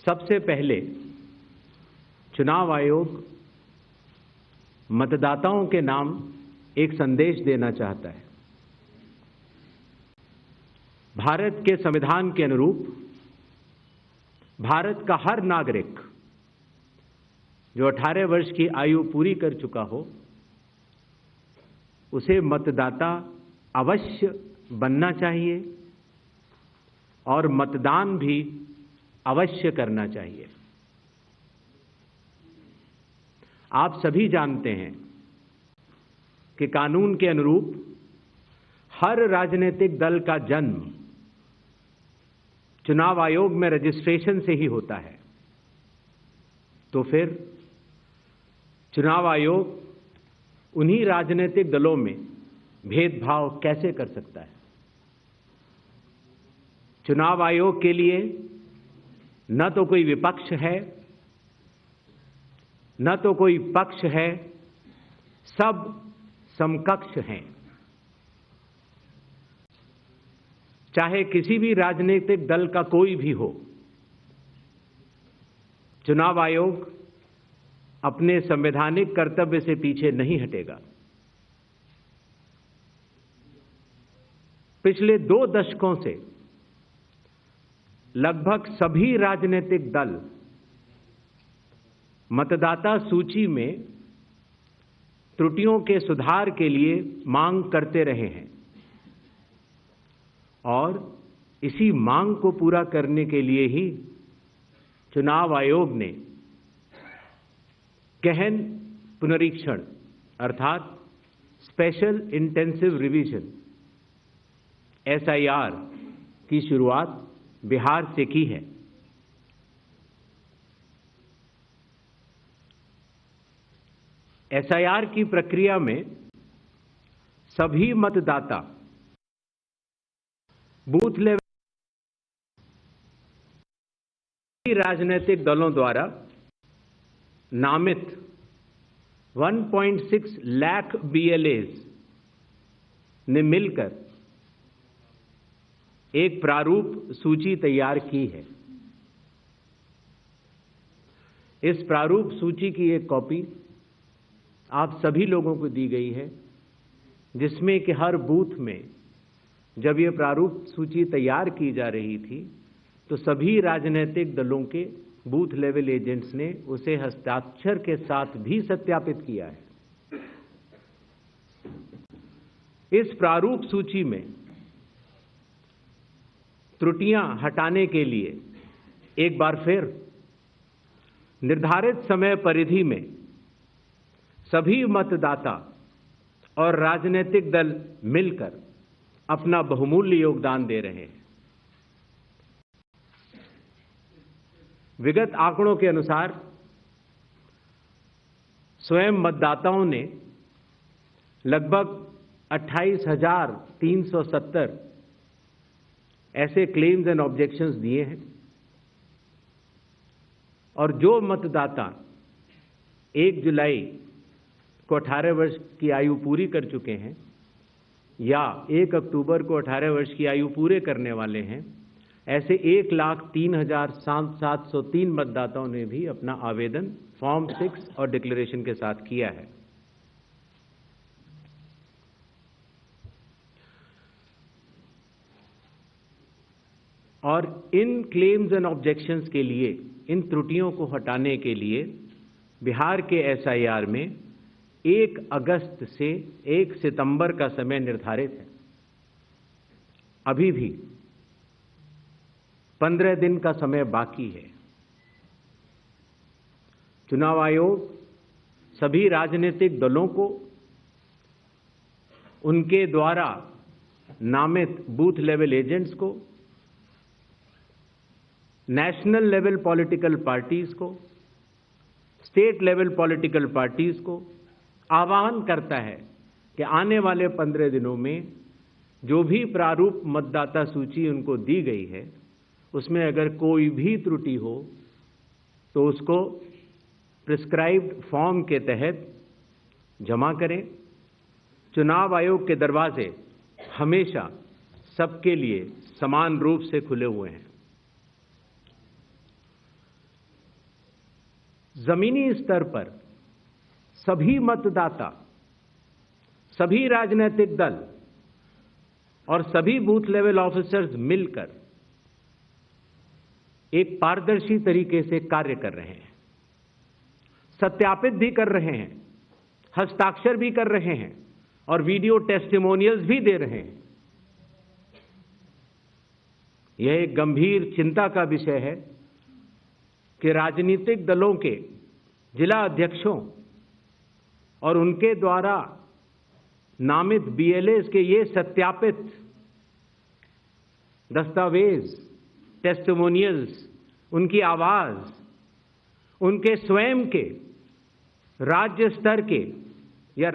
सबसे पहले चुनाव आयोग मतदाताओं के नाम एक संदेश देना चाहता है। भारत के संविधान के अनुरूप भारत का हर नागरिक जो 18 वर्ष की आयु पूरी कर चुका हो, उसे मतदाता अवश्य बनना चाहिए और मतदान भी अवश्य करना चाहिए। आप सभी जानते हैं कि कानून के अनुरूप हर राजनीतिक दल का जन्म चुनाव आयोग में रजिस्ट्रेशन से ही होता है। तो फिर चुनाव आयोग उन्हीं राजनीतिक दलों में भेदभाव कैसे कर सकता है? चुनाव आयोग के लिए न तो कोई विपक्ष है, न तो कोई पक्ष है, सब समकक्ष हैं। चाहे किसी भी राजनीतिक दल का कोई भी हो, चुनाव आयोग अपने संवैधानिक कर्तव्य से पीछे नहीं हटेगा। पिछले 2 दशकों से लगभग सभी राजनीतिक दल मतदाता सूची में त्रुटियों के सुधार के लिए मांग करते रहे हैं और इसी मांग को पूरा करने के लिए ही चुनाव आयोग ने गहन पुनरीक्षण अर्थात स्पेशल इंटेंसिव रिवीजन SIR की शुरुआत बिहार से की है। SIR की प्रक्रिया में सभी मतदाता बूथ लेवल राजनीतिक दलों द्वारा नामित 1.6 लाख BLAs ने मिलकर एक प्रारूप सूची तैयार की है। इस प्रारूप सूची की एक कॉपी आप सभी लोगों को दी गई है, जिसमें कि हर बूथ में जब ये प्रारूप सूची तैयार की जा रही थी तो सभी राजनीतिक दलों के बूथ लेवल एजेंट्स ने उसे हस्ताक्षर के साथ भी सत्यापित किया है। इस प्रारूप सूची में त्रुटियां हटाने के लिए एक बार फिर निर्धारित समय परिधि में सभी मतदाता और राजनीतिक दल मिलकर अपना बहुमूल्य योगदान दे रहे हैं। विगत आंकड़ों के अनुसार स्वयं मतदाताओं ने लगभग 28,370 ऐसे क्लेम्स एंड ऑब्जेक्शंस दिए हैं और जो मतदाता 1 जुलाई को 18 वर्ष की आयु पूरी कर चुके हैं या 1 अक्टूबर को 18 वर्ष की आयु पूरे करने वाले हैं, ऐसे 1,03,703 मतदाताओं ने भी अपना आवेदन फॉर्म 6 और डिक्लेरेशन के साथ किया है। और इन क्लेम्स एंड ऑब्जेक्शंस के लिए, इन त्रुटियों को हटाने के लिए बिहार के SIR में 1 अगस्त से 1 सितंबर का समय निर्धारित है। अभी भी 15 दिन का समय बाकी है। चुनाव आयोग सभी राजनीतिक दलों को उनके द्वारा नामित बूथ लेवल एजेंट्स को, नेशनल लेवल पॉलिटिकल पार्टीज को, स्टेट लेवल पॉलिटिकल पार्टीज को आह्वान करता है कि आने वाले 15 दिनों में जो भी प्रारूप मतदाता सूची उनको दी गई है, उसमें अगर कोई भी त्रुटि हो तो उसको प्रिस्क्राइब्ड फॉर्म के तहत जमा करें। चुनाव आयोग के दरवाजे हमेशा सबके लिए समान रूप से खुले हुए हैं। जमीनी स्तर पर सभी मतदाता, सभी राजनीतिक दल और सभी बूथ लेवल ऑफिसर्स मिलकर एक पारदर्शी तरीके से कार्य कर रहे हैं, सत्यापित भी कर रहे हैं, हस्ताक्षर भी कर रहे हैं और वीडियो टेस्टिमोनियल्स भी दे रहे हैं। यह एक गंभीर चिंता का विषय है कि राजनीतिक दलों के जिला अध्यक्षों और उनके द्वारा नामित बीएलएस के ये सत्यापित दस्तावेज, टेस्टिमोनियल्स, उनकी आवाज, उनके स्वयं के राज्य स्तर के या